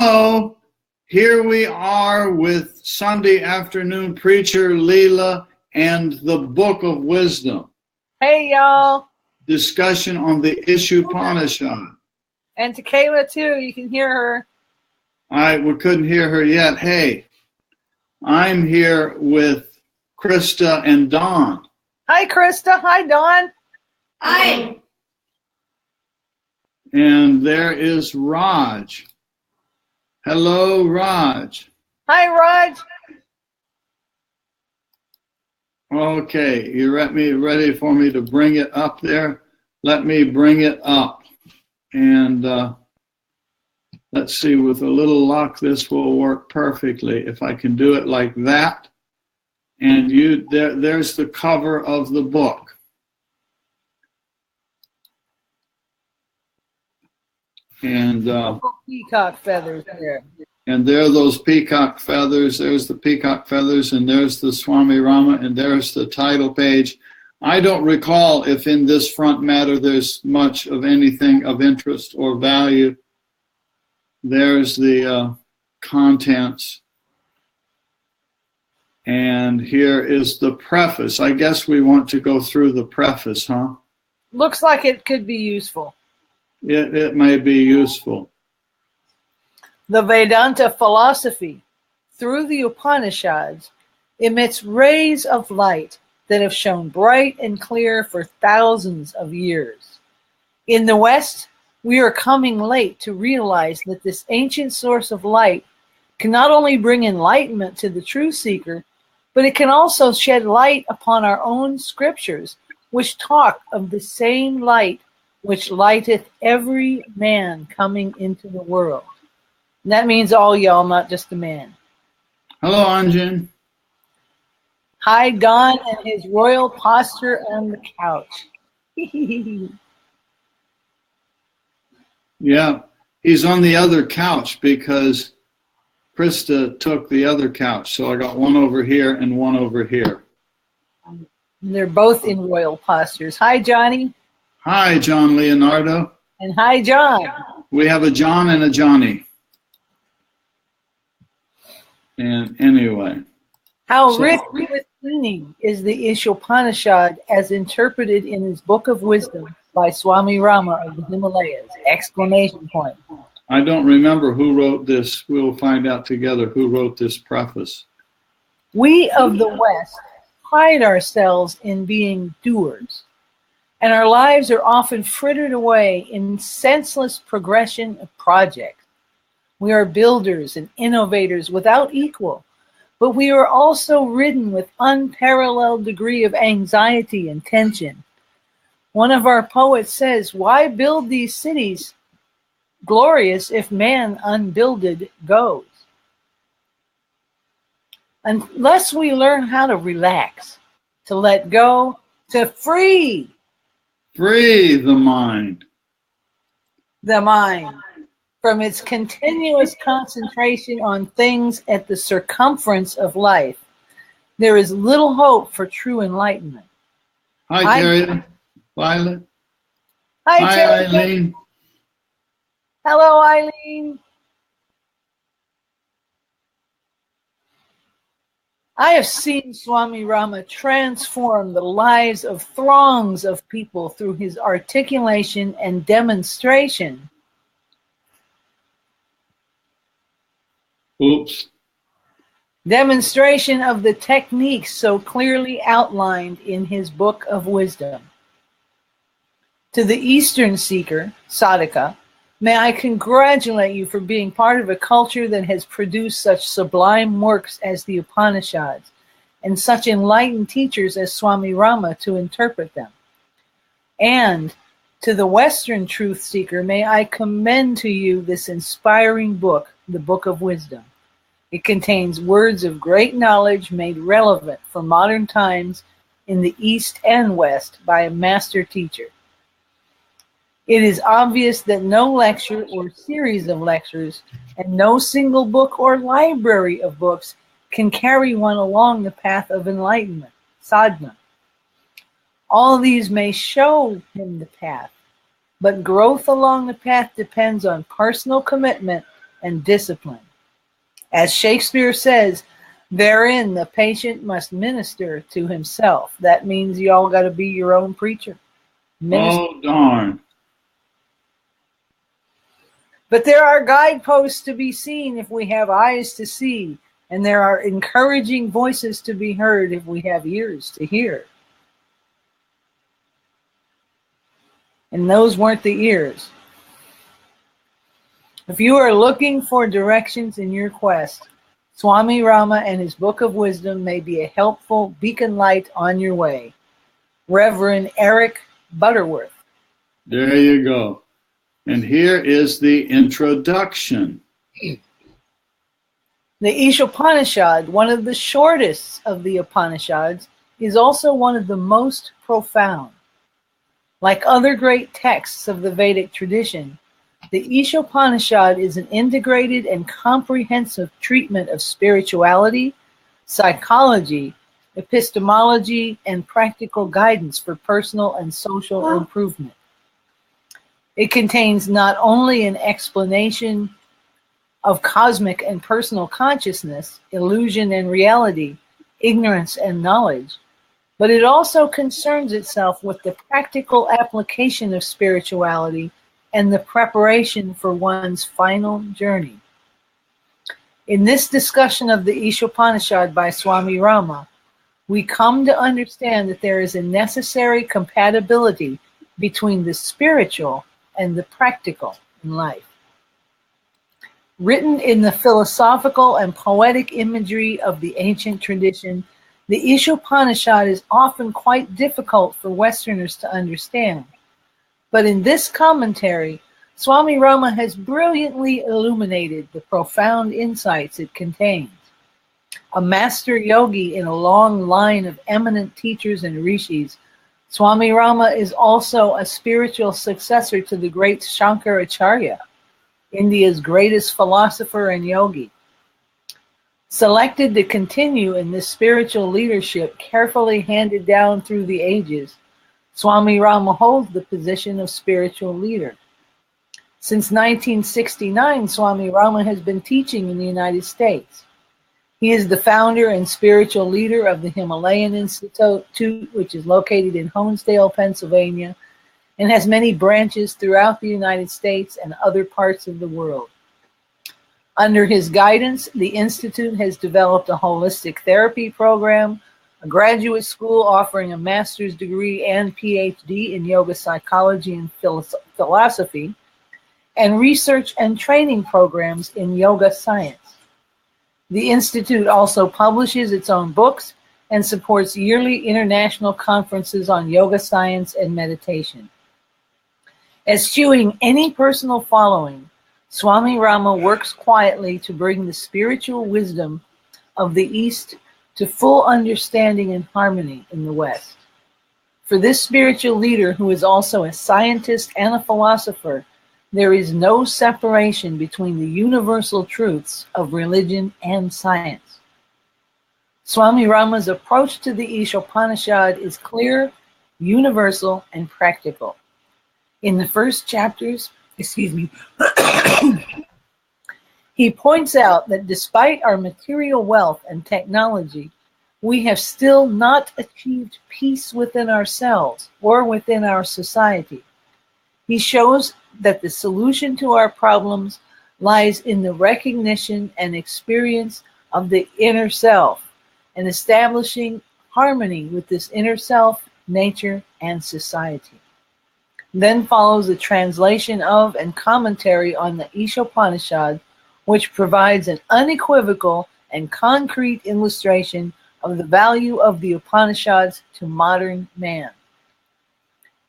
Hello, here we are with Sunday afternoon preacher Leela and the Book of Wisdom. Hey, y'all. Discussion on the Upanishad. And to Kayla, too. You can hear her. We couldn't hear her yet. Hey, I'm here with Krista and Dawn. Hi, Krista. Hi, Dawn. Hi. And there is Raj. Hello, Raj. Hi, Raj. Okay, you ready for me to bring it up there? Let me bring it up. And let's see, with a little luck, this will work perfectly. If I can do it like that. And there's the cover of the book. And Peacock feathers there. And there are those peacock feathers. There's the peacock feathers, and there's the Swami Rama, and there's the title page. I don't recall if in this front matter there's much of anything of interest or value. There's the contents. And here is the preface. I guess we want to go through the preface, huh? Looks like it could be useful. It may be useful. The Vedanta philosophy, through the Upanishads, emits rays of light that have shone bright and clear for thousands of years. In the West, we are coming late to realize that this ancient source of light can not only bring enlightenment to the true seeker, but it can also shed light upon our own scriptures, which talk of the same light which lighteth every man coming into the world. And that means all y'all, not just the man. Hello, Anjan. Hi, Don and his royal posture on the couch. Yeah, he's on the other couch because Krista took the other couch. So I got one over here and one over here. And they're both in royal postures. Hi, Johnny. Hi, John Leonardo. And hi, John. We have a John and a Johnny. And anyway. How rich with meaning is the Upanishad as interpreted in his Book of Wisdom by Swami Rama of the Himalayas! Exclamation point. I don't remember who wrote this. We'll find out together who wrote this preface. We of the West pride ourselves in being doers, and our lives are often frittered away in senseless progression of projects. We are builders and innovators without equal, but we are also ridden with unparalleled degree of anxiety and tension. One of our poets says, "Why build these cities glorious if man unbuilded goes?" Unless we learn how to relax, to let go, to free the mind from its continuous concentration on things at the circumference of life, there is little hope for true enlightenment. Hi, Terry. Violet. Hi, Terry. Eileen. Hello, Eileen. I have seen Swami Rama transform the lives of throngs of people through his articulation and demonstration. Oops. Demonstration of the techniques so clearly outlined in his Book of Wisdom. To the Eastern seeker, sadhaka, may I congratulate you for being part of a culture that has produced such sublime works as the Upanishads and such enlightened teachers as Swami Rama to interpret them. And to the Western truth seeker, may I commend to you this inspiring book, the Book of Wisdom. It contains words of great knowledge made relevant for modern times in the East and West by a master teacher. It is obvious that no lecture or series of lectures and no single book or library of books can carry one along the path of enlightenment, sadhana. All these may show him the path, but growth along the path depends on personal commitment and discipline. As Shakespeare says, therein the patient must minister to himself. That means you all got to be your own preacher. Oh, darn. But there are guideposts to be seen if we have eyes to see, and there are encouraging voices to be heard if we have ears to hear. And those weren't the ears. If you are looking for directions in your quest, Swami Rama and his Book of Wisdom may be a helpful beacon light on your way. Reverend Eric Butterworth. There you go. And here is the introduction. The Ishopanishad, one of the shortest of the Upanishads, is also one of the most profound. Like other great texts of the Vedic tradition, the Ishopanishad is an integrated and comprehensive treatment of spirituality, psychology, epistemology, and practical guidance for personal and social improvement. It contains not only an explanation of cosmic and personal consciousness, illusion and reality, ignorance and knowledge, but it also concerns itself with the practical application of spirituality and the preparation for one's final journey. In this discussion of the Ishopanishad by Swami Rama, we come to understand that there is a necessary compatibility between the spiritual and the practical in life. Written in the philosophical and poetic imagery of the ancient tradition, the Ishopanishad is often quite difficult for Westerners to understand. But in this commentary, Swami Rama has brilliantly illuminated the profound insights it contains. A master yogi in a long line of eminent teachers and rishis, Swami Rama is also a spiritual successor to the great Shankaracharya, India's greatest philosopher and yogi. Selected to continue in this spiritual leadership carefully handed down through the ages, Swami Rama holds the position of spiritual leader. Since 1969, Swami Rama has been teaching in the United States. He is the founder and spiritual leader of the Himalayan Institute, which is located in Honesdale, Pennsylvania, and has many branches throughout the United States and other parts of the world. Under his guidance, the Institute has developed a holistic therapy program, a graduate school offering a master's degree and PhD in yoga psychology and philosophy, and research and training programs in yoga science. The Institute also publishes its own books and supports yearly international conferences on yoga science and meditation. Eschewing any personal following, Swami Rama works quietly to bring the spiritual wisdom of the East to full understanding and harmony in the West. For this spiritual leader, who is also a scientist and a philosopher, there is no separation between the universal truths of religion and science. Swami Rama's approach to the Ishopanishad is clear, universal, and practical. In the first chapters, he points out that despite our material wealth and technology, we have still not achieved peace within ourselves or within our society. He shows that the solution to our problems lies in the recognition and experience of the inner self and establishing harmony with this inner self, nature, and society. Then follows a translation of and commentary on the Ishopanishad, which provides an unequivocal and concrete illustration of the value of the Upanishads to modern man.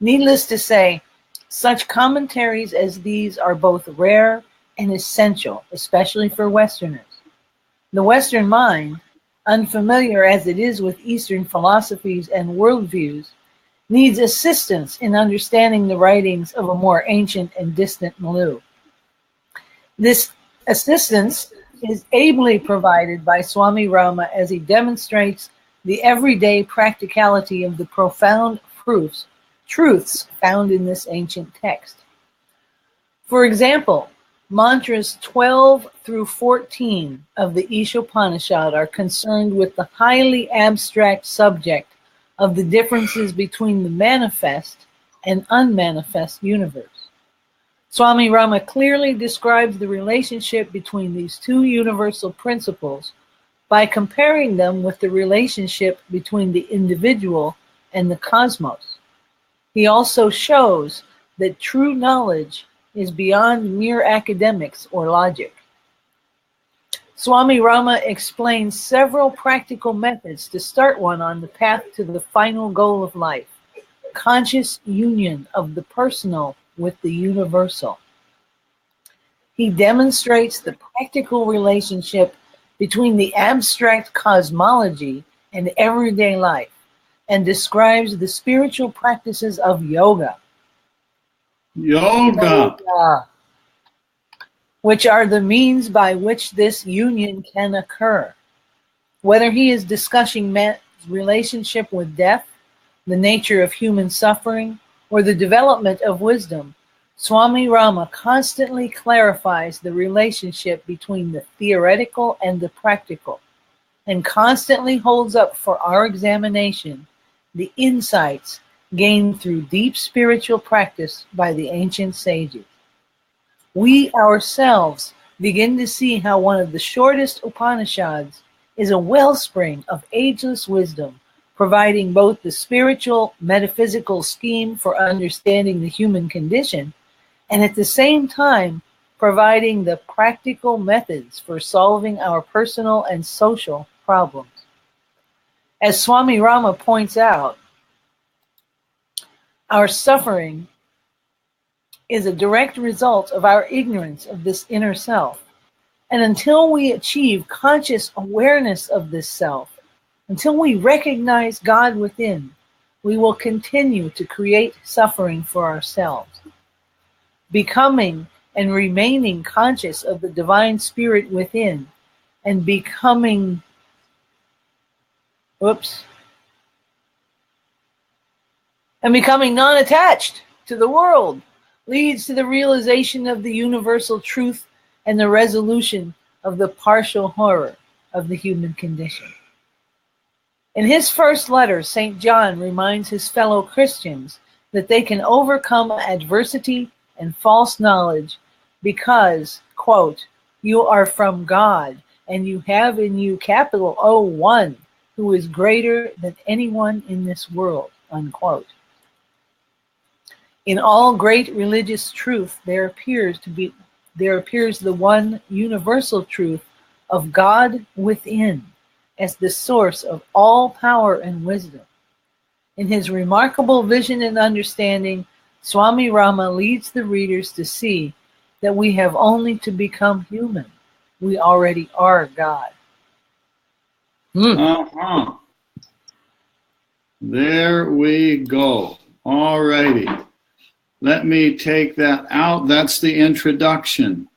Needless to say, such commentaries as these are both rare and essential, especially for Westerners. The Western mind, unfamiliar as it is with Eastern philosophies and worldviews, needs assistance in understanding the writings of a more ancient and distant milieu. This assistance is ably provided by Swami Rama as he demonstrates the everyday practicality of the profound truths found in this ancient text. For example, Mantras 12 through 14 of the Ishopanishad are concerned with the highly abstract subject of the differences between the manifest and unmanifest universe. Swami Rama clearly describes the relationship between these two universal principles by comparing them with the relationship between the individual and the cosmos. He also shows that true knowledge is beyond mere academics or logic. Swami Rama explains several practical methods to start one on the path to the final goal of life, conscious union of the personal with the universal. He demonstrates the practical relationship between the abstract cosmology and everyday life, and describes the spiritual practices of yoga. Yoga. Which are the means by which this union can occur. Whether he is discussing man's relationship with death, the nature of human suffering, or the development of wisdom, Swami Rama constantly clarifies the relationship between the theoretical and the practical, and constantly holds up for our examination the insights gained through deep spiritual practice by the ancient sages. We ourselves begin to see how one of the shortest Upanishads is a wellspring of ageless wisdom, providing both the spiritual, metaphysical scheme for understanding the human condition, and at the same time providing the practical methods for solving our personal and social problems. As Swami Rama points out, our suffering is a direct result of our ignorance of this inner self. And until we achieve conscious awareness of this self, until we recognize God within, we will continue to create suffering for ourselves. Becoming and remaining conscious of the divine spirit within, and becoming non-attached to the world leads to the realization of the universal truth and the resolution of the partial horror of the human condition. In his first letter, St. John reminds his fellow Christians that they can overcome adversity and false knowledge because, quote, you are from God and you have in you capital O1, who is greater than anyone in this world, unquote. In all great religious truth, there appears the one universal truth of God within as the source of all power and wisdom. In his remarkable vision and understanding, Swami Rama leads the readers to see that we have only to become human. We already are God. There we go. All righty. Let me take that out. That's the introduction.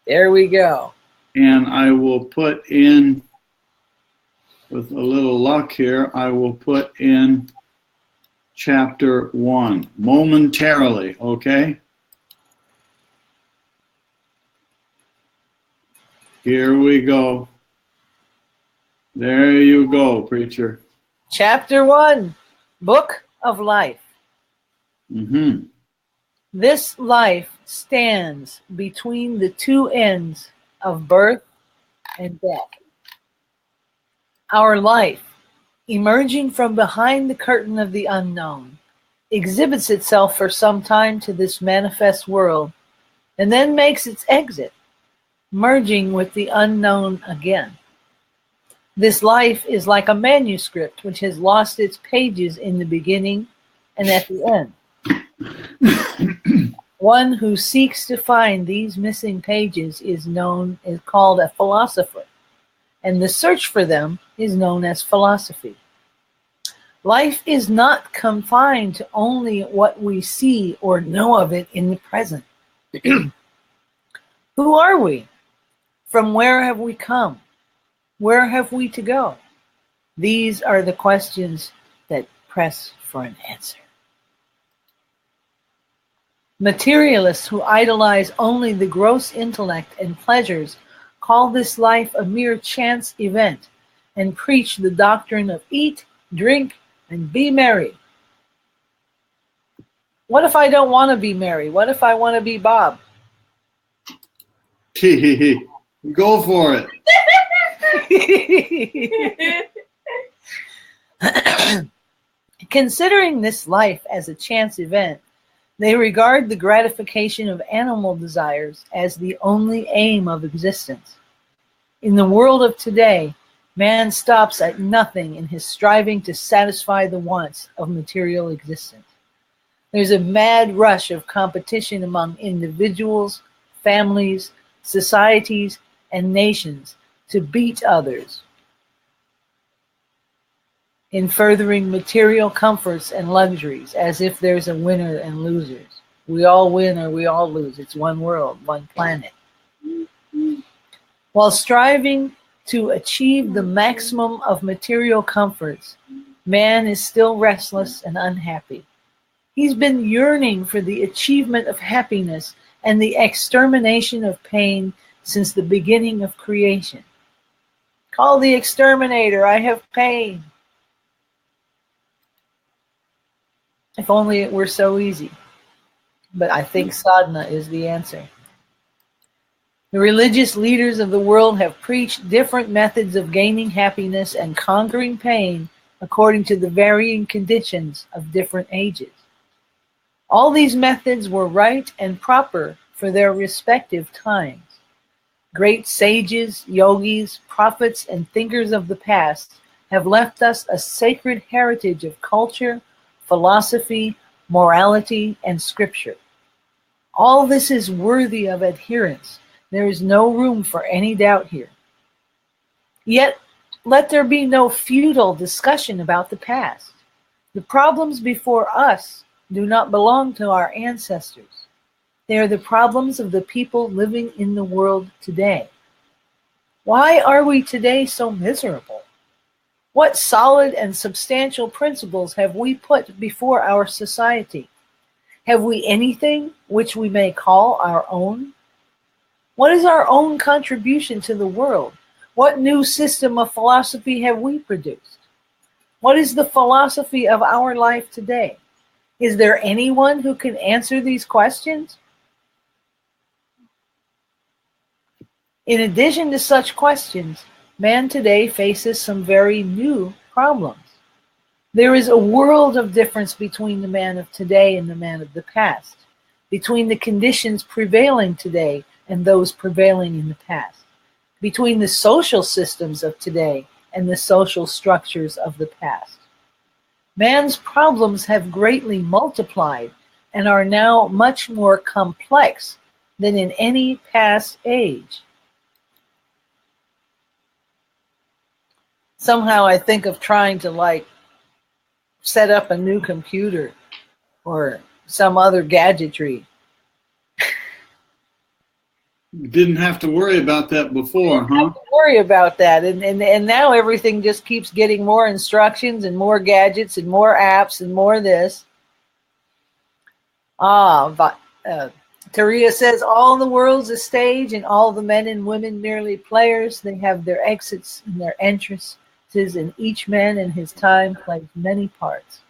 There we go. And I will put in, with a little luck here, I will put in chapter 1 momentarily, okay? Here we go. There you go, preacher. Chapter 1, Book of Life. This life stands between the two ends of birth and death. Our life, emerging from behind the curtain of the unknown, exhibits itself for some time to this manifest world, and then makes its exit, merging with the unknown again. This life is like a manuscript which has lost its pages in the beginning and at the end. One who seeks to find these missing pages is called a philosopher, and the search for them is known as philosophy. Life is not confined to only what we see or know of it in the present. Who are we? From where have we come? Where have we to go? These are the questions that press for an answer. Materialists who idolize only the gross intellect and pleasures call this life a mere chance event and preach the doctrine of eat, drink, and be merry. What if I don't want to be merry? What if I want to be Bob? Go for it. Considering this life as a chance event, they regard the gratification of animal desires as the only aim of existence. In the world of today, man stops at nothing in his striving to satisfy the wants of material existence. There's a mad rush of competition among individuals, families, societies, and nations to beat others in furthering material comforts and luxuries, as if there's a winner and losers. We all win or we all lose. It's one world, one planet. While striving to achieve the maximum of material comforts, man is still restless and unhappy. He's been yearning for the achievement of happiness and the extermination of pain since the beginning of creation. Call the exterminator, I have pain. If only it were so easy. But I think sadhana is the answer. The religious leaders of the world have preached different methods of gaining happiness and conquering pain according to the varying conditions of different ages. All these methods were right and proper for their respective times. Great sages, yogis, prophets, and thinkers of the past have left us a sacred heritage of culture, philosophy, morality, and scripture. All this is worthy of adherence. There is no room for any doubt here. Yet, let there be no futile discussion about the past. The problems before us do not belong to our ancestors. They are the problems of the people living in the world today. Why are we today so miserable? What solid and substantial principles have we put before our society? Have we anything which we may call our own? What is our own contribution to the world? What new system of philosophy have we produced? What is the philosophy of our life today? Is there anyone who can answer these questions? In addition to such questions, man today faces some very new problems. There is a world of difference between the man of today and the man of the past, between the conditions prevailing today and those prevailing in the past, between the social systems of today and the social structures of the past. Man's problems have greatly multiplied and are now much more complex than in any past age. Somehow I think of trying to set up a new computer or some other gadgetry. Didn't have to worry about that before, huh? Have to worry about that, and now everything just keeps getting more instructions and more gadgets and more apps and more this. Taria says, all the world's a stage and all the men and women merely players. They have their exits and their entrances, and each man in his time plays many parts.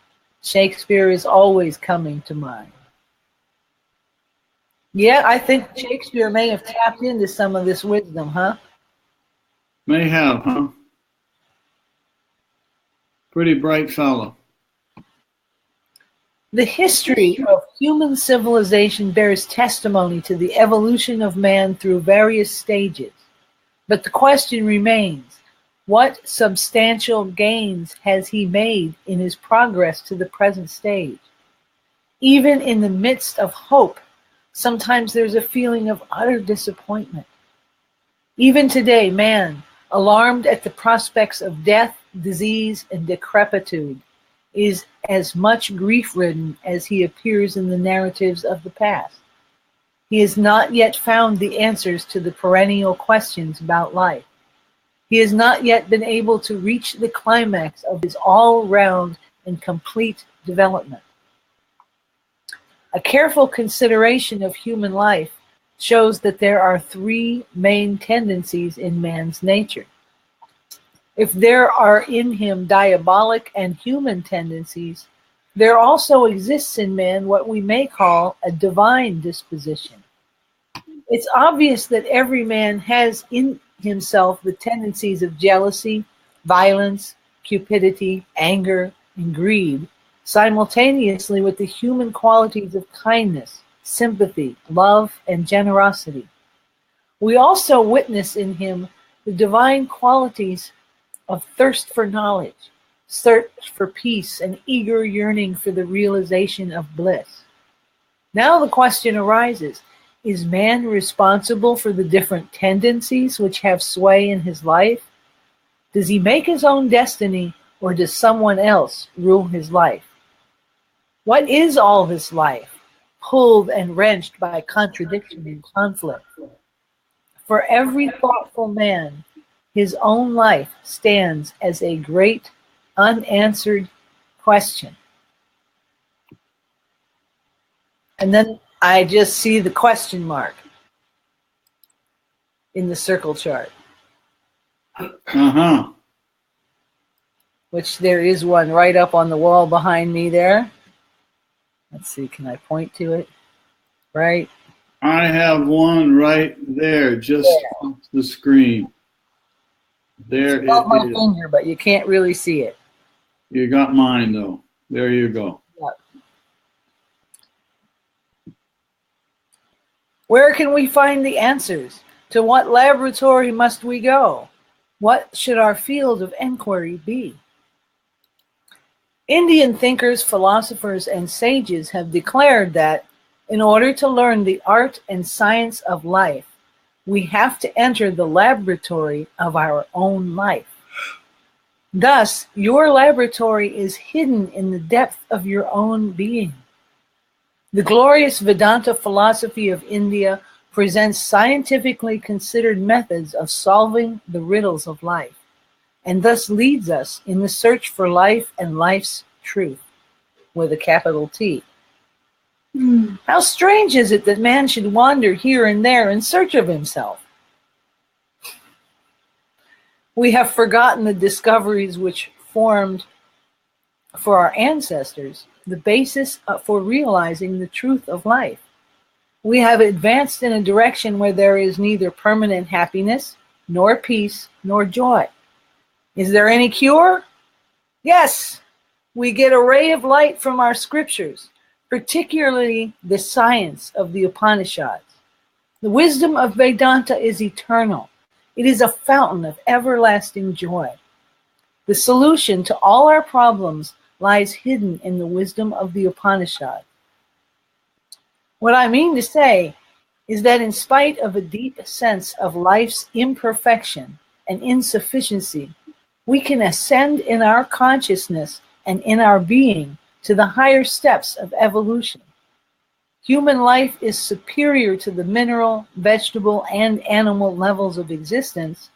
Shakespeare is always coming to mind. Yeah, I think Shakespeare may have tapped into some of this wisdom, huh? May have, huh? Pretty bright fellow. The history of human civilization bears testimony to the evolution of man through various stages. But the question remains, what substantial gains has he made in his progress to the present stage? Even in the midst of hope, sometimes there's a feeling of utter disappointment. Even today, man, alarmed at the prospects of death, disease, and decrepitude, is as much grief-ridden as he appears in the narratives of the past. He has not yet found the answers to the perennial questions about life. He has not yet been able to reach the climax of his all-round and complete development. A careful consideration of human life shows that there are three main tendencies in man's nature. If there are in him diabolic and human tendencies, there also exists in man what we may call a divine disposition. It's obvious that every man has in himself the tendencies of jealousy, violence, cupidity, anger, and greed, simultaneously with the human qualities of kindness, sympathy, love, and generosity. We also witness in him the divine qualities of thirst for knowledge, search for peace, and eager yearning for the realization of bliss. Now the question arises, is man responsible for the different tendencies which have sway in his life? Does he make his own destiny, or does someone else rule his life? What is all this life, pulled and wrenched by contradiction and conflict? For every thoughtful man, his own life stands as a great unanswered question. And then I just see the question mark in the circle chart. Which there is one right up on the wall behind me there. Let's see, can I point to it? Right? I have one right there, just off the screen. There it is. It's my finger, but you can't really see it. You got mine, though. There you go. Yep. Where can we find the answers? To what laboratory must we go? What should our field of enquiry be? Indian thinkers, philosophers, and sages have declared that in order to learn the art and science of life, we have to enter the laboratory of our own life. Thus, your laboratory is hidden in the depth of your own being. The glorious Vedanta philosophy of India presents scientifically considered methods of solving the riddles of life, and thus leads us in the search for life and life's truth, with a capital T. How strange is it that man should wander here and there in search of himself? We have forgotten the discoveries which formed for our ancestors the basis for realizing the truth of life. We have advanced in a direction where there is neither permanent happiness, nor peace, nor joy. Is there any cure? Yes, we get a ray of light from our scriptures, particularly the science of the Upanishads. The wisdom of Vedanta is eternal. It is a fountain of everlasting joy. The solution to all our problems lies hidden in the wisdom of the Upanishads. What I mean to say is that in spite of a deep sense of life's imperfection and insufficiency, we can ascend in our consciousness and in our being to the higher steps of evolution. Human life is superior to the mineral, vegetable, and animal levels of existence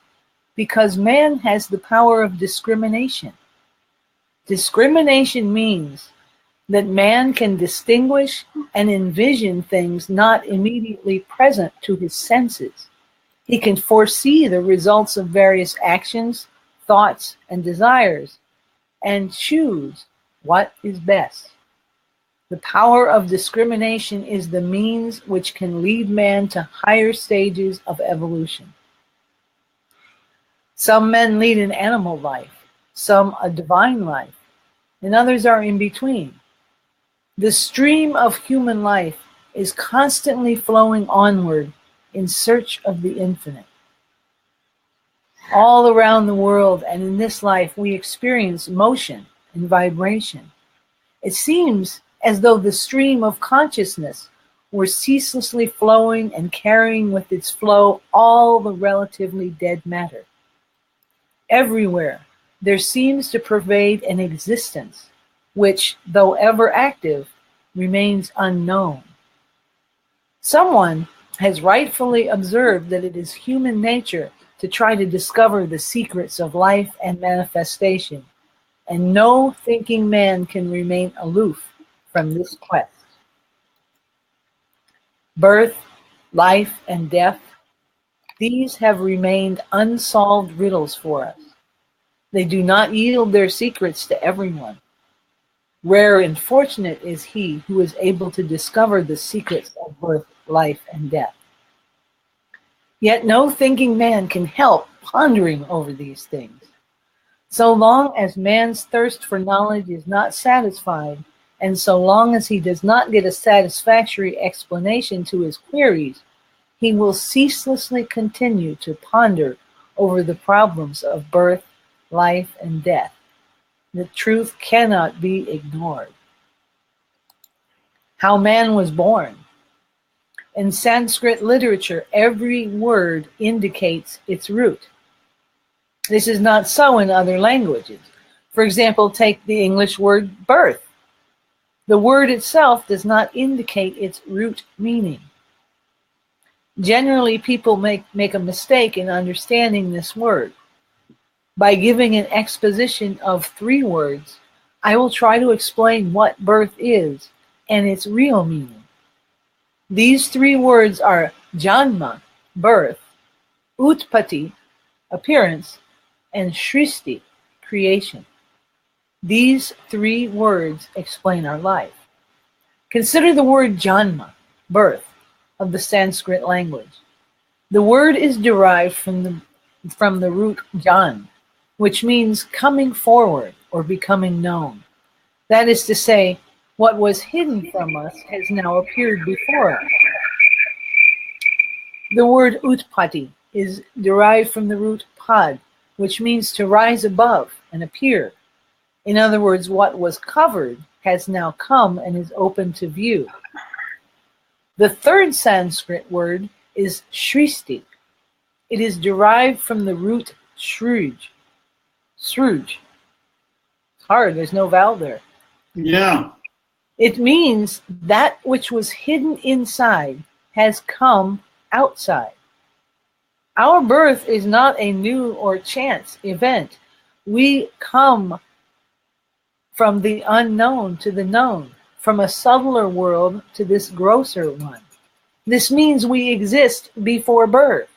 because man has the power of discrimination. Discrimination means that man can distinguish and envision things not immediately present to his senses. He can foresee the results of various actions, thoughts, and desires, and choose what is best. The power of discrimination is the means which can lead man to higher stages of evolution. Some men lead an animal life, some a divine life, and others are in between. The stream of human life is constantly flowing onward in search of the infinite. All around the world and in this life, we experience motion and vibration. It seems as though the stream of consciousness were ceaselessly flowing and carrying with its flow all the relatively dead matter. Everywhere, there seems to pervade an existence which, though ever active, remains unknown. Someone has rightfully observed that it is human nature to try to discover the secrets of life and manifestation, and no thinking man can remain aloof from this quest. birth, life, and death, these have remained unsolved riddles for us. They do not yield their secrets to everyone. Rare and fortunate is he who is able to discover the secrets of birth, life, and death. Yet no thinking man can help pondering over these things. So long as man's thirst for knowledge is not satisfied, and so long as he does not get a satisfactory explanation to his queries, he will ceaselessly continue to ponder over the problems of birth, life, and death. The truth cannot be ignored. How man was born. In Sanskrit literature, every word indicates its root. This is not so in other languages. For example, take the English word birth. The word itself does not indicate its root meaning. Generally, people make a mistake in understanding this word. By giving an exposition of 3 words, I will try to explain what birth is and its real meaning. These 3 words are janma, birth, utpatti, appearance, and shristi, creation. These 3 words explain our life. Consider the word janma, birth, of the Sanskrit language. The word is derived from the root jan, which means coming forward or becoming known. That is to say, what was hidden from us has now appeared before us. The word utpatti is derived from the root pad, which means to rise above and appear. In other words, what was covered has now come and is open to view. The 3rd Sanskrit word is shristi. It is derived from the root shruj. Shruj. It's hard, there's no vowel there. Yeah. It means that which was hidden inside has come outside. Our birth is not a new or chance event. We come from the unknown to the known, from a subtler world to this grosser one. This means we exist before birth.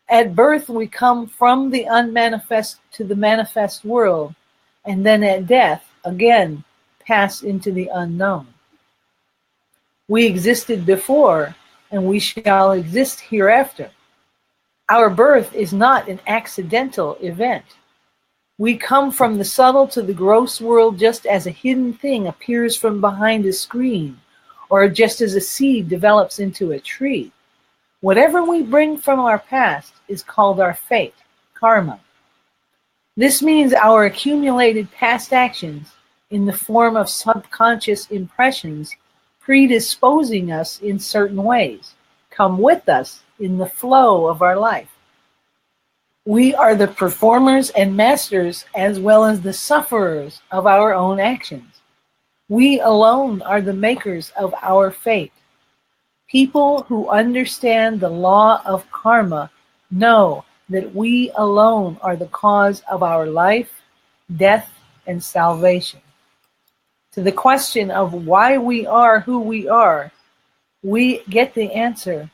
At birth, we come from the unmanifest to the manifest world, and then at death, again, pass into the unknown. We existed before, and we shall exist hereafter. Our birth is not an accidental event. We come from the subtle to the gross world just as a hidden thing appears from behind a screen, or just as a seed develops into a tree. Whatever we bring from our past is called our fate, karma. This means our accumulated past actions in the form of subconscious impressions predisposing us in certain ways, come with us in the flow of our life. We are the performers and masters as well as the sufferers of our own actions. We alone are the makers of our fate. People who understand the law of karma know that we alone are the cause of our life, death, and salvation. To the question of why we are who we are, we get the answer.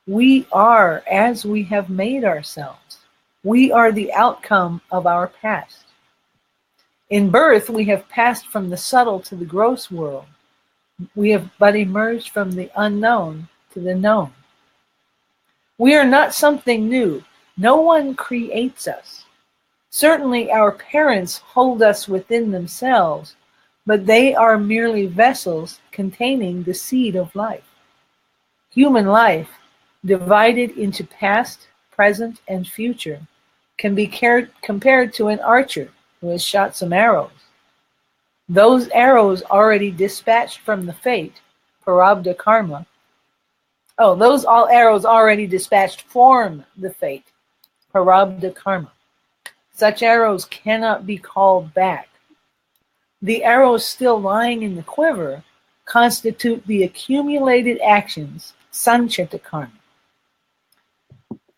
We are as we have made ourselves. We are the outcome of our past. In birth, we have passed from the subtle to the gross world. We have but emerged from the unknown to the known. We are not something new. No one creates us. Certainly our parents hold us within themselves, but they are merely vessels containing the seed of life. Human life, divided into past, present, and future, can be compared to an archer who has shot some arrows. Those arrows already dispatched from the fate, prarabdha karma. Those all arrows already dispatched form the fate, prarabdha karma. Such arrows cannot be called back. The arrows still lying in the quiver constitute the accumulated actions, sanchita karma.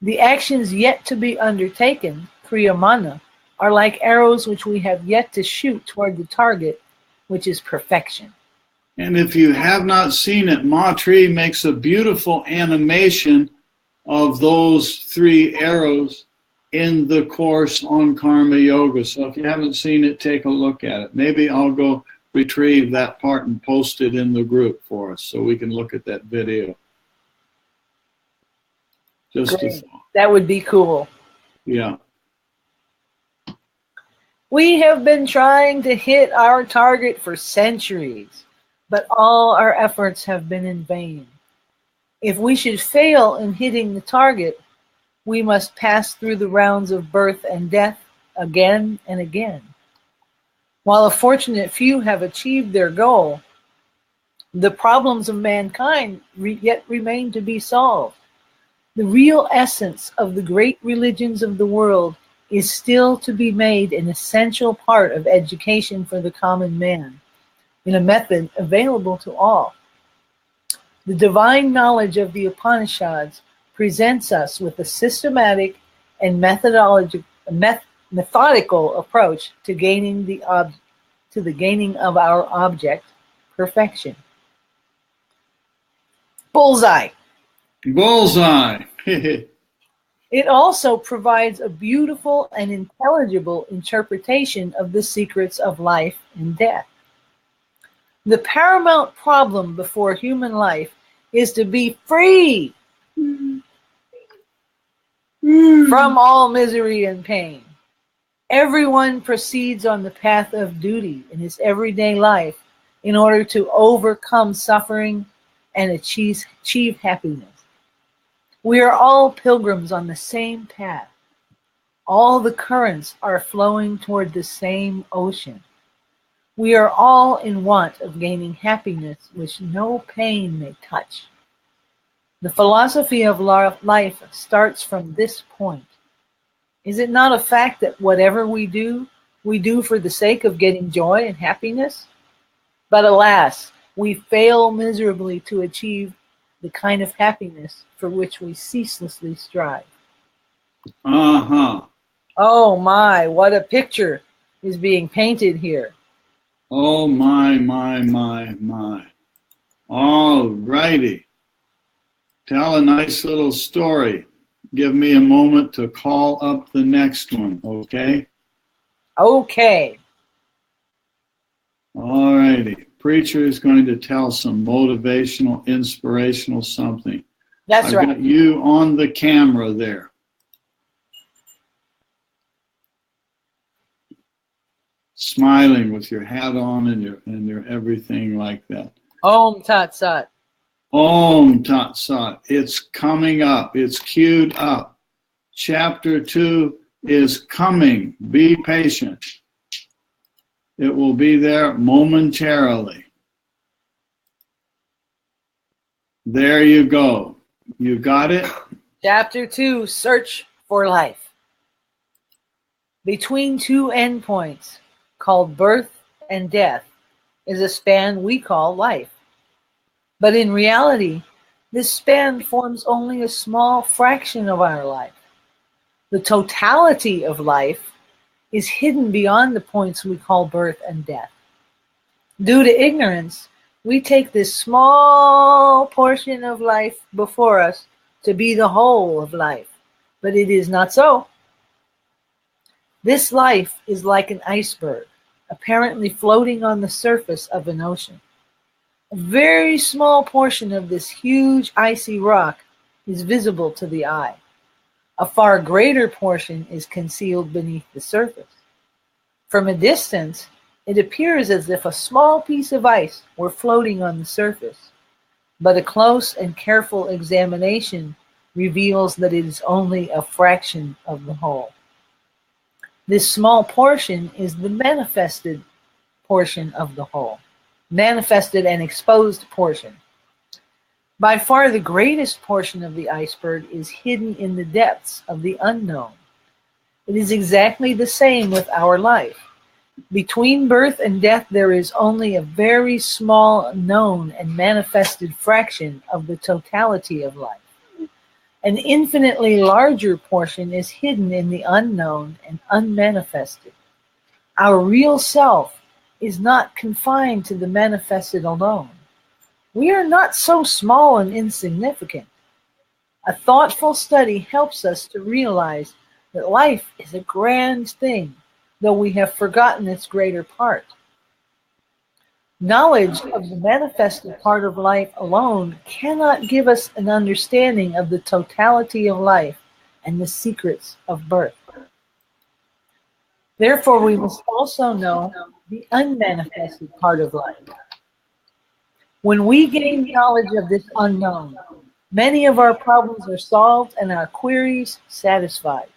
The actions yet to be undertaken, kriyamana, are like arrows which we have yet to shoot toward the target, which is perfection. And if you have not seen it, Matri makes a beautiful animation of those 3 arrows in the course on Karma Yoga. So if you haven't seen it, take a look at it. Maybe I'll go retrieve that part and post it in the group for us so we can look at that video. Just a thought. That would be cool. Yeah. We have been trying to hit our target for centuries, but all our efforts have been in vain. If we should fail in hitting the target, we must pass through the rounds of birth and death again and again. While a fortunate few have achieved their goal, the problems of mankind yet remain to be solved. The real essence of the great religions of the world is still to be made an essential part of education for the common man, in a method available to all. The divine knowledge of the Upanishads presents us with a systematic and methodical approach to gaining the gaining of our object, perfection. Bullseye. Bullseye. It also provides a beautiful and intelligible interpretation of the secrets of life and death. The paramount problem before human life is to be free from all misery and pain. Everyone proceeds on the path of duty in his everyday life in order to overcome suffering and achieve happiness. We are all pilgrims on the same path. All the currents are flowing toward the same ocean. We are all in want of gaining happiness which no pain may touch. The philosophy of life starts from this point. Is it not a fact that whatever we do for the sake of getting joy and happiness? But alas, we fail miserably to achieve the kind of happiness for which we ceaselessly strive. Uh-huh. Oh my, what a picture is being painted here. Oh my. All righty. Tell a nice little story. Give me a moment to call up the next one, okay? Okay. All righty. Preacher is going to tell some motivational, inspirational something. That's right. I've got you on the camera there. Smiling with your hat on and your everything like that. Om Tat Sat. Om Tat Sat. It's coming up. It's queued up. Chapter 2 is coming. Be patient. It will be there momentarily. There you go. You got it? Chapter 2, Search for Life. Between 2 endpoints, called birth and death, is a span we call life. But in reality, this span forms only a small fraction of our life. The totality of life is hidden beyond the points we call birth and death. Due to ignorance, we take this small portion of life before us to be the whole of life, but it is not so. This life is like an iceberg, apparently floating on the surface of an ocean. A very small portion of this huge icy rock is visible to the eye. A far greater portion is concealed beneath the surface. From a distance, it appears as if a small piece of ice were floating on the surface, but a close and careful examination reveals that it is only a fraction of the whole. This small portion is the manifested portion of the whole, manifested and exposed portion. By far the greatest portion of the iceberg is hidden in the depths of the unknown. It is exactly the same with our life. Between birth and death, there is only a very small known and manifested fraction of the totality of life. An infinitely larger portion is hidden in the unknown and unmanifested. Our real self is not confined to the manifested alone. We are not so small and insignificant. A thoughtful study helps us to realize that life is a grand thing, though we have forgotten its greater part. Knowledge of the manifested part of life alone cannot give us an understanding of the totality of life and the secrets of birth. Therefore, we must also know the unmanifested part of life. When we gain knowledge of this unknown, many of our problems are solved and our queries satisfied.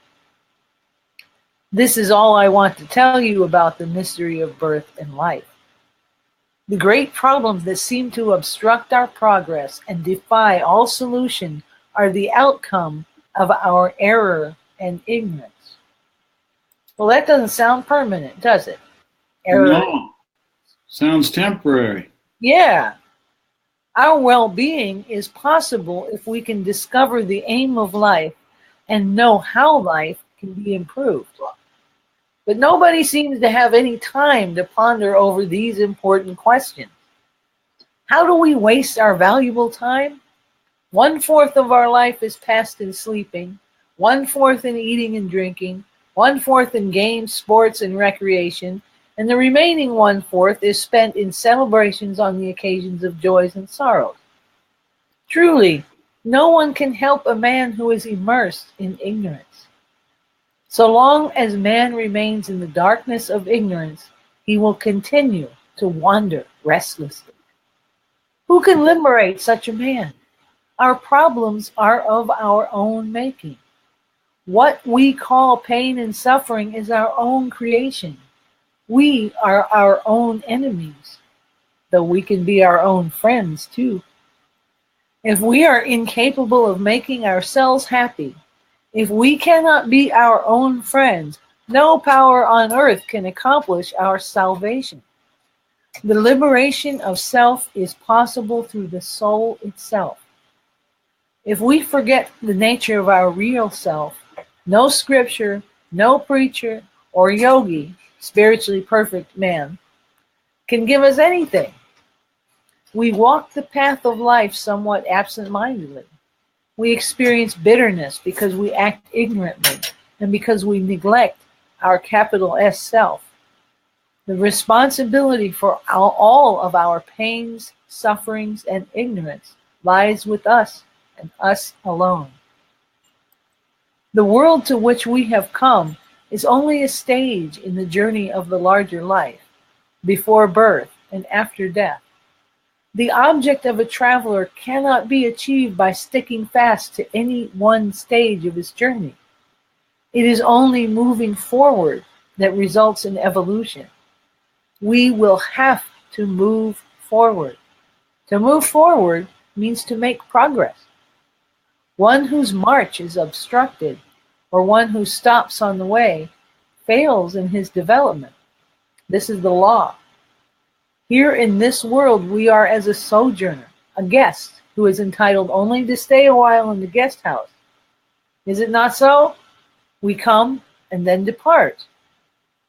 This is all I want to tell you about the mystery of birth and life. The great problems that seem to obstruct our progress and defy all solution are the outcome of our error and ignorance. Well, that doesn't sound permanent, does it? Error. No. Sounds temporary. Yeah. Our well-being is possible if we can discover the aim of life and know how life can be improved. But nobody seems to have any time to ponder over these important questions. How do we waste our valuable time? 1/4 of our life is passed in sleeping, 1/4 in eating and drinking, 1/4 in games, sports, and recreation, and the remaining 1/4 is spent in celebrations on the occasions of joys and sorrows. Truly, no one can help a man who is immersed in ignorance. So long as man remains in the darkness of ignorance, he will continue to wander restlessly. Who can liberate such a man? Our problems are of our own making. What we call pain and suffering is our own creation. We are our own enemies, though we can be our own friends too. If we are incapable of making ourselves happy, if we cannot be our own friends, no power on earth can accomplish our salvation. The liberation of self is possible through the soul itself. If we forget the nature of our real self, no scripture, no preacher, or yogi, spiritually perfect man, can give us anything. We walk the path of life somewhat absent-mindedly. We experience bitterness because we act ignorantly and because we neglect our capital S self. The responsibility for all of our pains, sufferings, and ignorance lies with us and us alone. The world to which we have come is only a stage in the journey of the larger life, before birth and after death. The object of a traveler cannot be achieved by sticking fast to any one stage of his journey. It is only moving forward that results in evolution. We will have to move forward. To move forward means to make progress. One whose march is obstructed, or one who stops on the way, fails in his development. This is the law. Here in this world, we are as a sojourner, a guest who is entitled only to stay a while in the guest house. Is it not so? We come and then depart.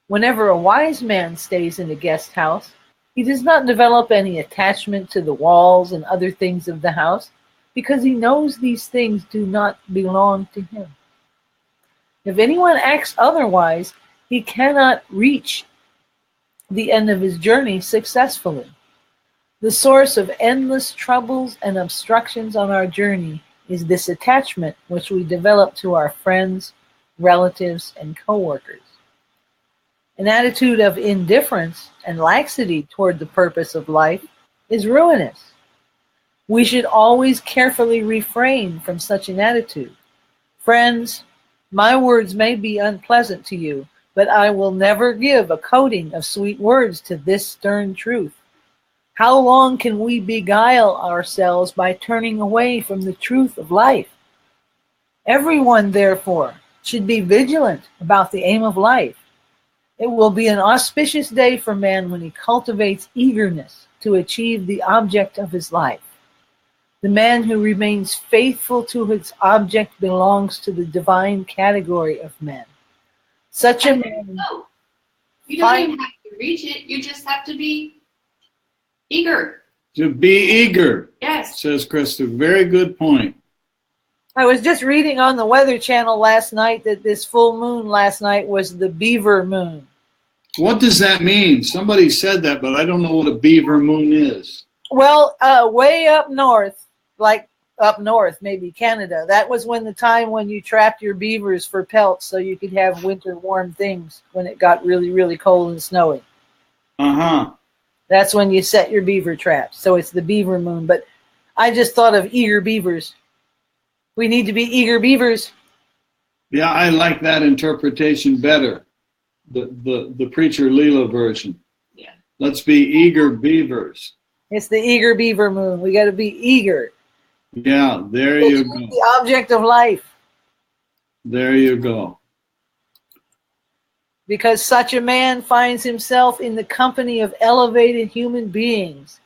Whenever a wise man stays in a guest house, he does not develop any attachment to the walls and other things of the house, because he knows these things do not belong to him. If anyone acts otherwise, he cannot reach the end of his journey successfully. The source of endless troubles and obstructions on our journey is this attachment which we develop to our friends, relatives, and co-workers. An attitude of indifference and laxity toward the purpose of life is ruinous. We should always carefully refrain from such an attitude. Friends, my words may be unpleasant to you, but I will never give a coating of sweet words to this stern truth. How long can we beguile ourselves by turning away from the truth of life? Everyone, therefore, should be vigilant about the aim of life. It will be an auspicious day for man when he cultivates eagerness to achieve the object of his life. The man who remains faithful to his object belongs to the divine category of men. Such a man. You don't even have to reach it. You just have to be eager. To be eager, Yes. says Krista. Very good point. I was just reading on the Weather Channel last night that this full moon last night was the beaver moon. What does that mean? Somebody said that, but I don't know what a beaver moon is. Well, way up north, like up north, maybe Canada, that was when the time when you trapped your beavers for pelts so you could have winter warm things when it got really, really cold and snowy. Uh-huh. That's when you set your beaver traps. So it's the beaver moon. But I just thought of eager beavers. We need to be eager beavers. Yeah, I like that interpretation better. The preacher Leela version. Yeah. Let's be eager beavers. It's the eager beaver moon. We got to be eager. Yeah, there you go. The object of life. There you go. Because such a man finds himself in the company of elevated human beings,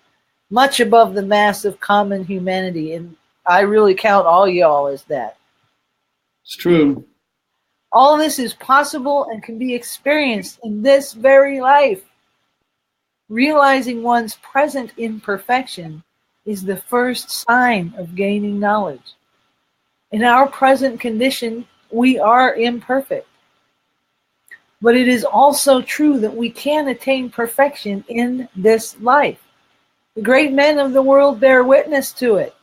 much above the mass of common humanity. And I really count all y'all as that. It's true. All this is possible and can be experienced in this very life. Realizing one's present imperfection is the first sign of gaining knowledge. In our present condition, we are imperfect. But it is also true that we can attain perfection in this life. The great men of the world bear witness to it.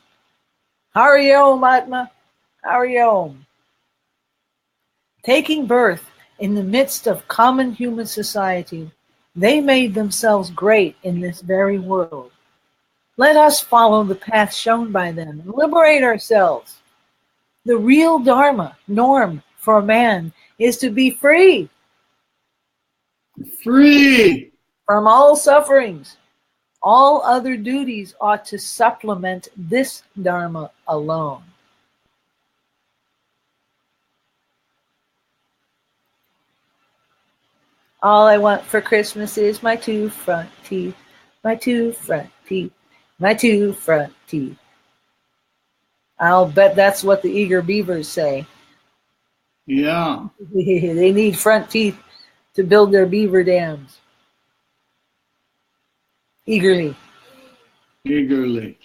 Hari Om, Atma. Hari Om. Taking birth in the midst of common human society, they made themselves great in this very world. Let us follow the path shown by them and liberate ourselves. The real Dharma, norm for man, is to be free. Free from all sufferings. All other duties ought to supplement this Dharma alone. All I want for Christmas is my 2 front teeth, my 2 front teeth, my 2 front teeth. I'll bet that's what the eager beavers say. Yeah. They need front teeth to build their beaver dams. Eagerly. Eagerly.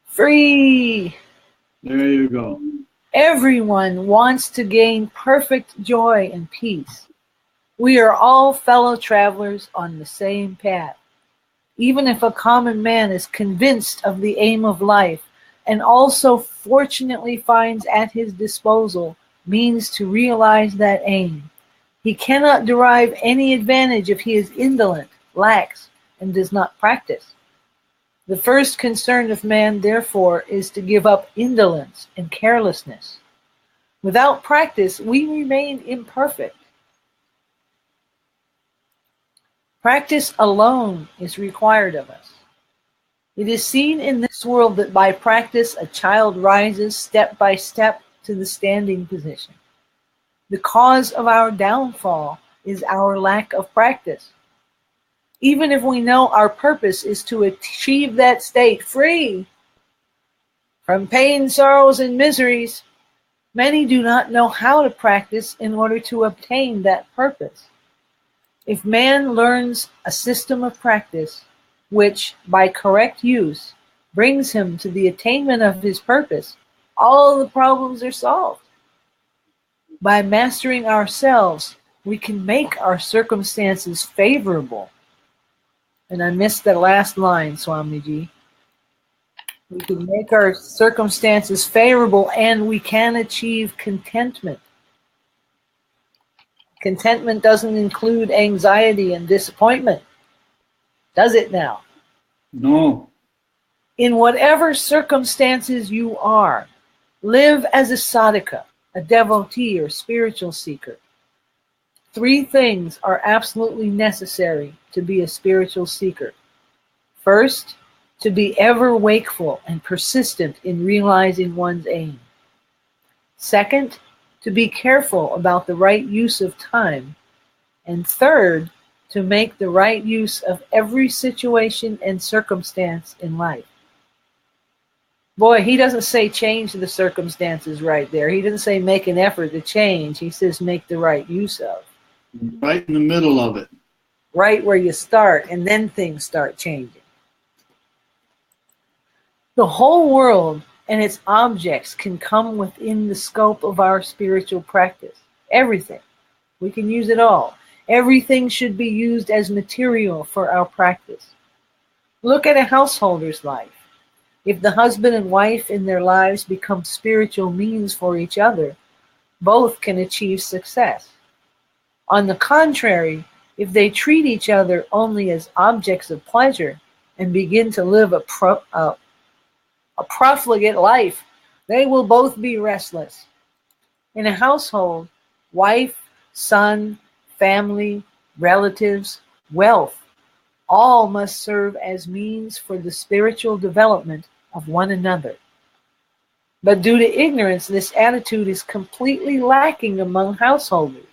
Free. There you go. Everyone wants to gain perfect joy and peace. We are all fellow travelers on the same path. Even if a common man is convinced of the aim of life and also fortunately finds at his disposal means to realize that aim, he cannot derive any advantage if he is indolent, lax, and does not practice. The first concern of man, therefore, is to give up indolence and carelessness. Without practice, we remain imperfect. Practice alone is required of us. It is seen in this world that by practice a child rises step by step to the standing position. The cause of our downfall is our lack of practice. Even if we know our purpose is to achieve that state free from pain, sorrows, and miseries, many do not know how to practice in order to obtain that purpose. If man learns a system of practice, which by correct use brings him to the attainment of his purpose, all the problems are solved. By mastering ourselves, we can make our circumstances favorable. And I missed that last line, Swamiji. We can make our circumstances favorable and we can achieve contentment. Contentment doesn't include anxiety and disappointment, does it now? No. In whatever circumstances you are, live as a sadhaka, a devotee or spiritual seeker. 3 things are absolutely necessary to be a spiritual seeker. First, to be ever wakeful and persistent in realizing one's aim. Second, to be careful about the right use of time. And third, to make the right use of every situation and circumstance in life. Boy, he doesn't say change the circumstances right there. He doesn't say make an effort to change. He says make the right use of. Right in the middle of it. right where you start, and then things start changing. The whole world and its objects can come within the scope of our spiritual practice. Everything. We can use it all. Everything should be used as material for our practice. Look at a householder's life. If the husband and wife in their lives become spiritual means for each other, both can achieve success. On the contrary, if they treat each other only as objects of pleasure and begin to live a profligate life, they will both be restless. In a household, wife, son, family, relatives, wealth, all must serve as means for the spiritual development of one another. But due to ignorance, this attitude is completely lacking among householders.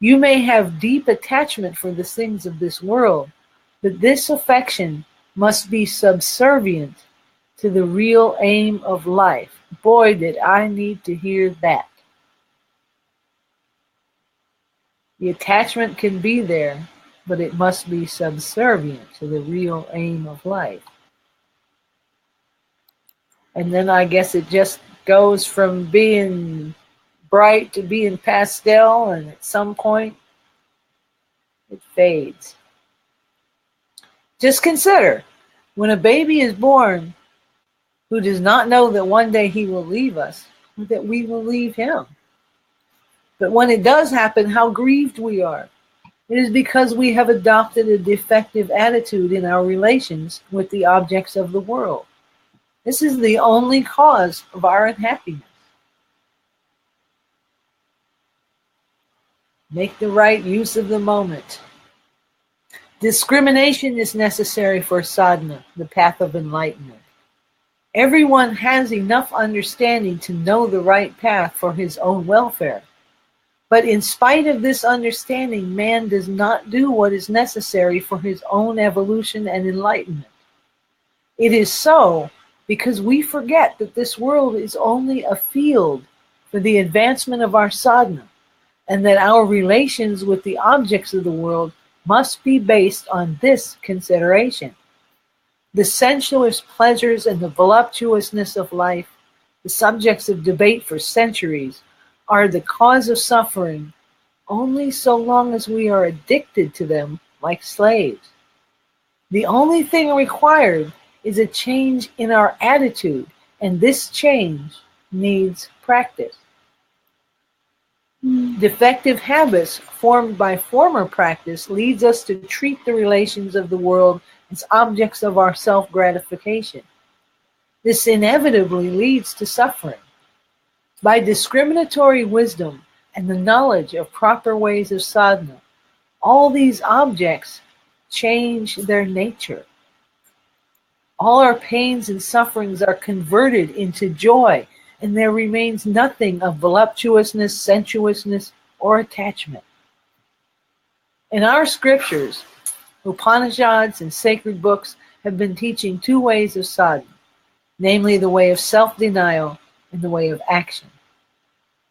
You may have deep attachment for the things of this world, but this affection must be subservient to the real aim of life. Boy, did I need to hear that. The attachment can be there, but it must be subservient to the real aim of life. And then I guess it just goes from being bright to being pastel, and at some point it fades. Just consider, when a baby is born who does not know that one day he will leave us, that we will leave him. But when it does happen, how grieved we are. It is because we have adopted a defective attitude in our relations with the objects of the world. This is the only cause of our unhappiness. Make the right use of the moment. Discrimination is necessary for sadhana, the path of enlightenment. Everyone has enough understanding to know the right path for his own welfare. But in spite of this understanding, man does not do what is necessary for his own evolution and enlightenment. It is so because we forget that this world is only a field for the advancement of our sadhana, and that our relations with the objects of the world must be based on this consideration. The sensuous pleasures and the voluptuousness of life, the subjects of debate for centuries, are the cause of suffering only so long as we are addicted to them like slaves. The only thing required is a change in our attitude, and this change needs practice. Defective habits formed by former practice leads us to treat the relations of the world as objects of our self-gratification. This inevitably leads to suffering. By discriminatory wisdom and the knowledge of proper ways of sadhana, all these objects change their nature. All our pains and sufferings are converted into joy, and there remains nothing of voluptuousness, sensuousness, or attachment. In our scriptures, Upanishads and sacred books have been teaching two ways of sadhana, namely the way of self-denial and the way of action.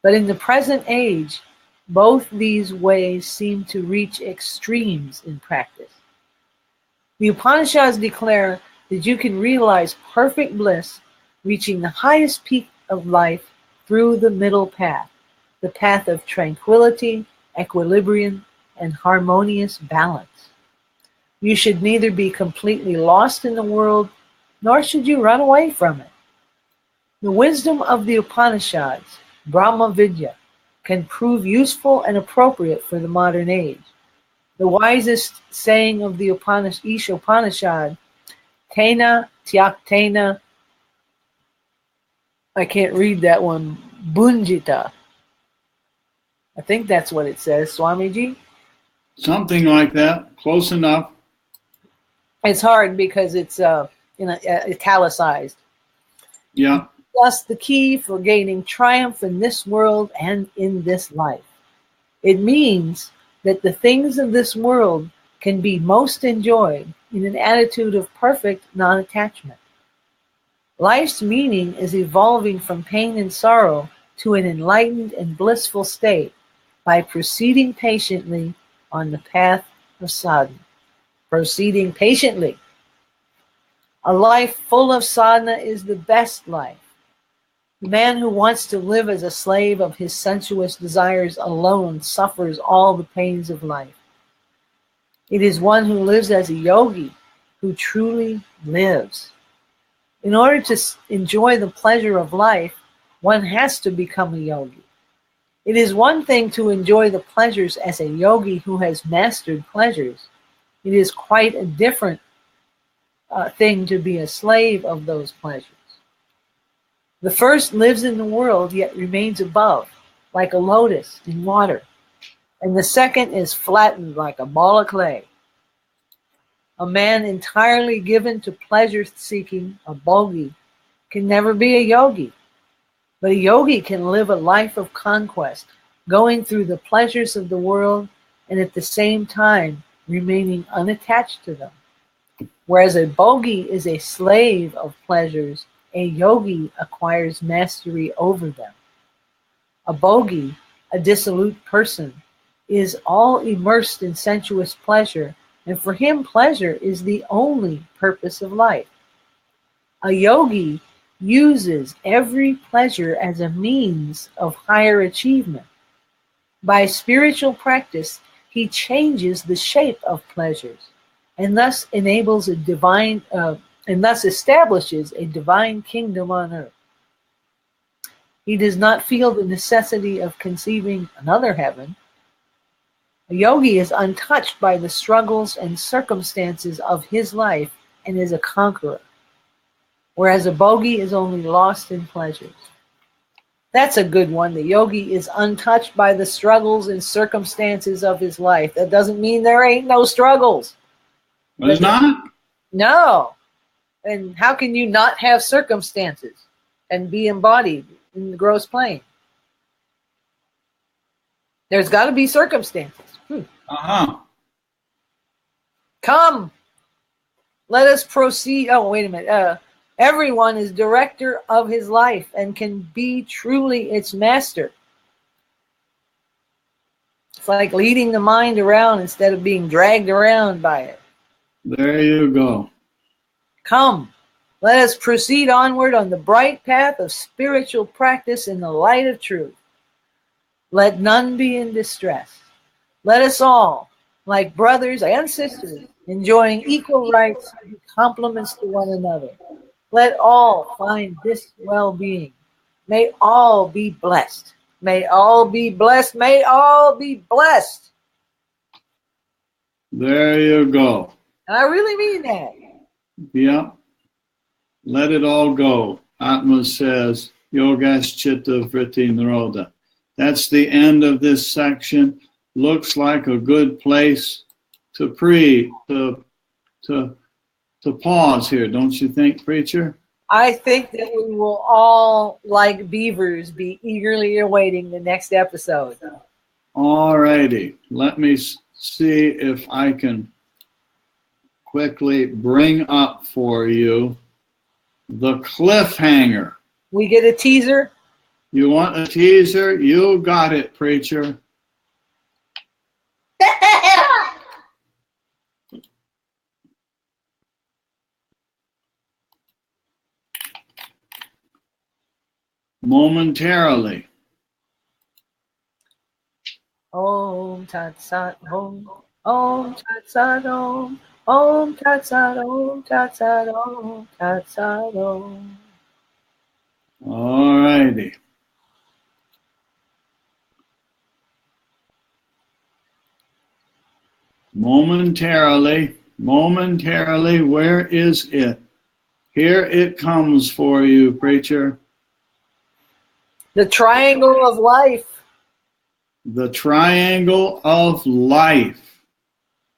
But in the present age, both these ways seem to reach extremes in practice. The Upanishads declare that you can realize perfect bliss, reaching the highest peak of life through the middle path, the path of tranquility, equilibrium, and harmonious balance. You should neither be completely lost in the world, nor should you run away from it. The wisdom of the Upanishads, Brahma Vidya, can prove useful and appropriate for the modern age. The wisest saying of the Isha Upanishad, Tena Tyaktena, I can't read that one, Bunjita. I think that's what it says, Swamiji. Something like that, close enough. It's hard because it's italicized. Yeah. Thus the key for gaining triumph in this world and in this life. It means that the things of this world can be most enjoyed in an attitude of perfect non-attachment. Life's meaning is evolving from pain and sorrow to an enlightened and blissful state by proceeding patiently on the path of sadhana, proceeding patiently. A life full of sadhana is the best life. The man who wants to live as a slave of his sensuous desires alone suffers all the pains of life. It is one who lives as a yogi who truly lives. In order to enjoy the pleasure of life, one has to become a yogi. It is one thing to enjoy the pleasures as a yogi who has mastered pleasures. It is quite a different thing to be a slave of those pleasures. The first lives in the world yet remains above, like a lotus in water, and the second is flattened like a ball of clay. A man entirely given to pleasure seeking, a bhogi, can never be a yogi. But a yogi can live a life of conquest, going through the pleasures of the world and at the same time remaining unattached to them. Whereas a bhogi is a slave of pleasures, a yogi acquires mastery over them. A bhogi, a dissolute person, is all immersed in sensuous pleasure, and for him pleasure is the only purpose of life. A yogi uses every pleasure as a means of higher achievement. By spiritual practice, he changes the shape of pleasures, and thus enables and thus establishes a divine kingdom on earth. He does not feel the necessity of conceiving another heaven. A yogi is untouched by the struggles and circumstances of his life and is a conqueror, whereas a bhogi is only lost in pleasures. That's a good one. The yogi is untouched by the struggles and circumstances of his life. That doesn't mean there ain't no struggles. There's not? No. And how can you not have circumstances and be embodied in the gross plane? There's got to be circumstances. Come, let us proceed. Oh, wait a minute. Everyone is director of his life and can be truly its master. It's like leading the mind around instead of being dragged around by it. There you go. Come, let us proceed onward on the bright path of spiritual practice in the light of truth. Let none be in distress. Let us all, like brothers and sisters, enjoying equal rights, be compliments to one another. Let all find this well-being. May all be blessed. May all be blessed. May all be blessed. There you go. And I really mean that. Yeah. Let it all go. Atma says, Yogas Chitta Vritti Nirodha. That's the end of this section. Looks like a good place to pause here, don't you think, preacher? I think that we will all, like beavers, be eagerly awaiting the next episode. All righty. Let me see if I can quickly bring up for you the cliffhanger. We get a teaser? You want a teaser? You got it, preacher. Momentarily. Om Tat Sat Om. Om Tat Sat Om. Om Tat Sat Om. Tat Sat Om. Tat Sat Om. All righty. Momentarily, where is it? Here it comes for you, preacher. The triangle of life. The triangle of life.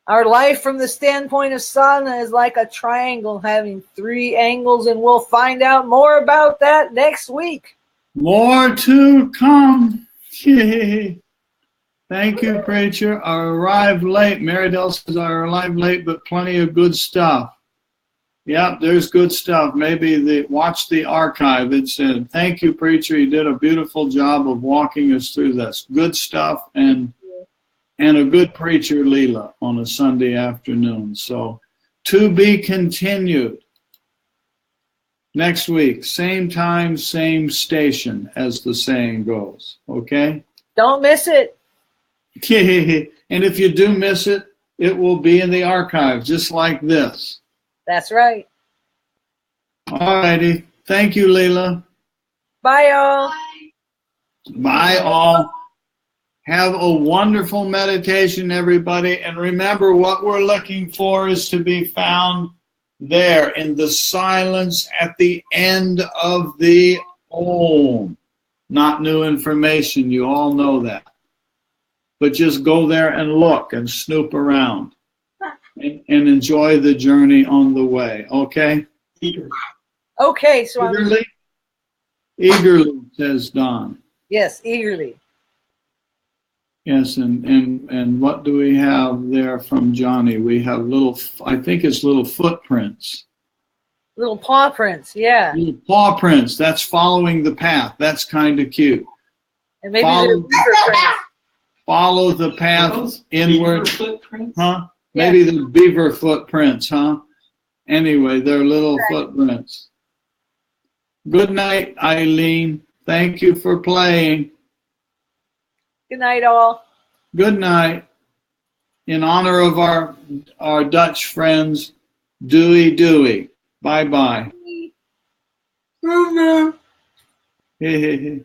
Our life from the standpoint of sadhana is like a triangle having 3 angles, and we'll find out more about that next week. More to come. Thank you, preacher. I arrived late. Marydell says I arrived late, but plenty of good stuff. Yep, there's good stuff. Maybe watch the archive. It said, thank you, preacher. You did a beautiful job of walking us through this. Good stuff. And and a good preacher, Leela, on a Sunday afternoon. So, to be continued. Next week, same time, same station, as the saying goes. Okay? Don't miss it. And if you do miss it, it will be in the archive, just like this. That's right. All righty. Thank you, Leela. Bye, all. Bye, all. Have a wonderful meditation, everybody. And remember, what we're looking for is to be found there in the silence at the end of the Om. Not new information. You all know that. But just go there and look and snoop around and enjoy the journey on the way. Okay? Okay, so Eagerly? Eagerly, says Don. yes, eagerly. Yes, and what do we have there from Johnny? We have I think it's little footprints. Little paw prints, yeah. Little paw prints. That's following the path. That's kind of cute. And maybe they're beaver prints. Follow the path inward. Beaver footprints? Huh? Yeah. Maybe the beaver footprints, huh? Anyway, they're little footprints. Good night, Eileen. Thank you for playing. Good night, all. Good night. In honor of our Dutch friends, Dewey Dewey. Bye-bye. Hey, hey, hey.